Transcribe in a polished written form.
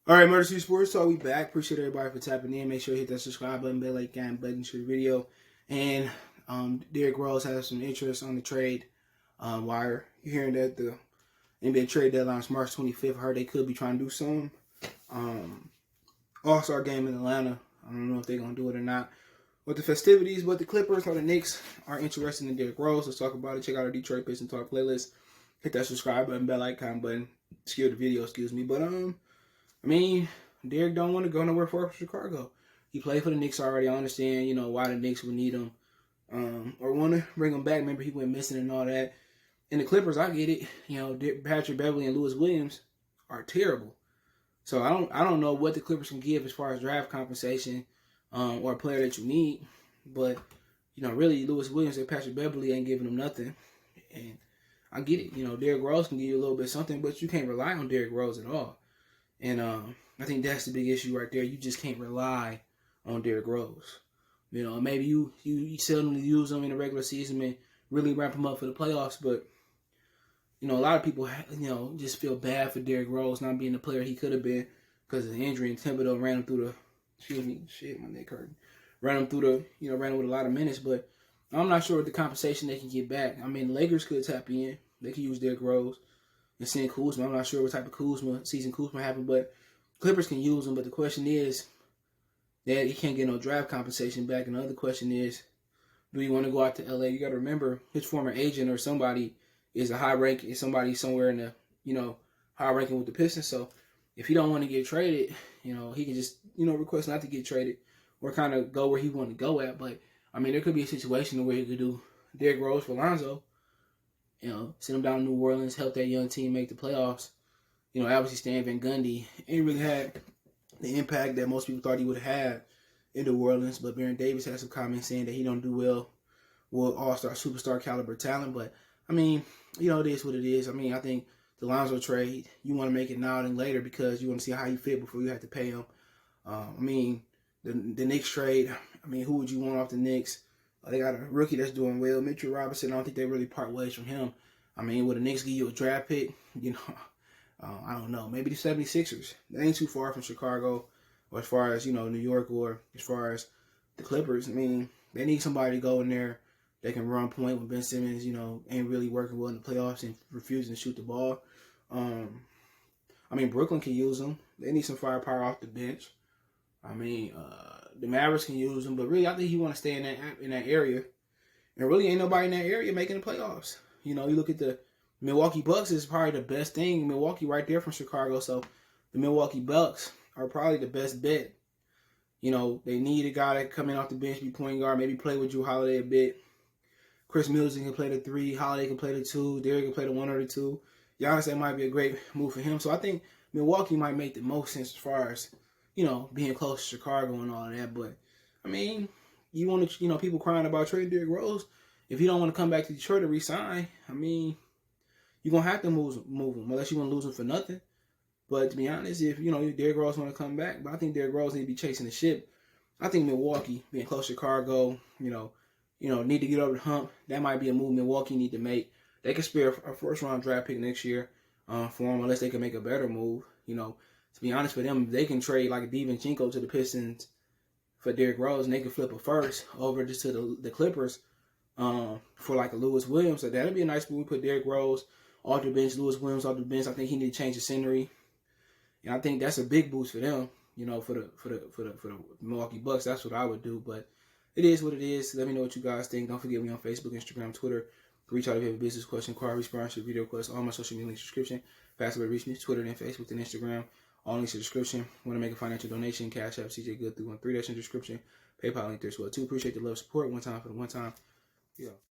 All right, Murder City Sports Talk, we back. Appreciate everybody for tapping in. Make sure you hit that subscribe button, bell icon button to the video. And Derrick Rose has some interest on the trade wire. You're hearing that the NBA trade deadline is March 25th. I heard they could be trying to do some All-Star game in Atlanta. I don't know if they're going to do it or not with the festivities, but the Clippers or the Knicks are interested in Derrick Rose. Let's talk about it. Check out our Detroit Pistons Talk playlist. Hit that subscribe button, bell icon button. Skip the video, excuse me. But I mean, Derrick don't want to go nowhere for Chicago. He played for the Knicks already. I understand, why the Knicks would need him or want to bring him back. Remember, he went missing and all that. And the Clippers, I get it. Patrick Beverley and Lewis Williams are terrible. So I don't know what the Clippers can give as far as draft compensation or a player that you need. But, really, Lewis Williams and Patrick Beverley ain't giving them nothing. And I get it. Derrick Rose can give you a little bit of something, but you can't rely on Derrick Rose at all. And I think that's the big issue right there. You just can't rely on Derrick Rose. Maybe you seldom use him in the regular season and really ramp him up for the playoffs. But, a lot of people, just feel bad for Derrick Rose not being the player he could have been because of the injury. And Thibodeau ran him through my neck hurting. Ran him through ran him with a lot of minutes. But I'm not sure what the compensation they can get back. I mean, the Lakers could tap in. They could use Derrick Rose and send Kuzma. I'm not sure what type of season Kuzma happened, but Clippers can use him. But the question is that he can't get no draft compensation back. And the other question is, do you want to go out to LA? You got to remember his former agent or somebody is a high rank, is somebody somewhere in the high ranking with the Pistons. So if he don't want to get traded, he can just request not to get traded or kind of go where he want to go at. But I mean, there could be a situation where he could do Derrick Rose for Lonzo. Send him down to New Orleans, help that young team make the playoffs. Obviously Stan Van Gundy ain't really had the impact that most people thought he would have in New Orleans. But Baron Davis had some comments saying that he don't do well with all-star, superstar caliber talent. But, I mean, it is what it is. I mean, I think the Lonzo trade, you want to make it now and later because you want to see how you fit before you have to pay him. I mean, the Knicks trade, I mean, who would you want off the Knicks? They got a rookie that's doing well. Mitchell Robinson, I don't think they really part ways from him. I mean, would the Knicks give you a draft pick? I don't know. Maybe the 76ers. They ain't too far from Chicago or as far as, New York or as far as the Clippers. I mean, they need somebody to go in there that can run point when Ben Simmons, ain't really working well in the playoffs and refusing to shoot the ball. I mean, Brooklyn can use them. They need some firepower off the bench. I mean, the Mavericks can use him, but really, I think he want to stay in that area. And really, ain't nobody in that area making the playoffs. You look at the Milwaukee Bucks is probably the best thing. Milwaukee right there from Chicago, so the Milwaukee Bucks are probably the best bet. They need a guy that come in off the bench, be point guard, maybe play with Drew Holiday a bit. Chris Middleton can play the 3, Holiday can play the 2, Derrick can play the 1 or the 2. Giannis, that might be a great move for him. So I think Milwaukee might make the most sense as far as being close to Chicago and all of that. But, I mean, you want to, people crying about trading Derrick Rose. If you don't want to come back to Detroit to resign, I mean, you're going to have to move him unless you want to lose him for nothing. But to be honest, if, Derrick Rose want to come back, but I think Derrick Rose need to be chasing the ship. I think Milwaukee, being close to Chicago, need to get over the hump. That might be a move Milwaukee need to make. They could spare a first-round draft pick next year for them unless they can make a better move, To be honest with them, they can trade like DiVincenzo to the Pistons for Derrick Rose, and they can flip a first over just to the Clippers for like a Lewis Williams. So that'd be a nice move. We put Derrick Rose off the bench, Lewis Williams off the bench. I think he need to change the scenery, and I think that's a big boost for them. For the Milwaukee Bucks, that's what I would do. But it is what it is. Let me know what you guys think. Don't forget me on Facebook, Instagram, Twitter. Reach out if you have a business question, inquiry, sponsorship, video request. All my social media links in the description. Fast way to reach me: Twitter, and Facebook, and Instagram. All links in the description. Want to make a financial donation? Cash App, CJ Good 313. That's in the description. PayPal link there as well too. Appreciate the love, support. One time for the one time. Yeah.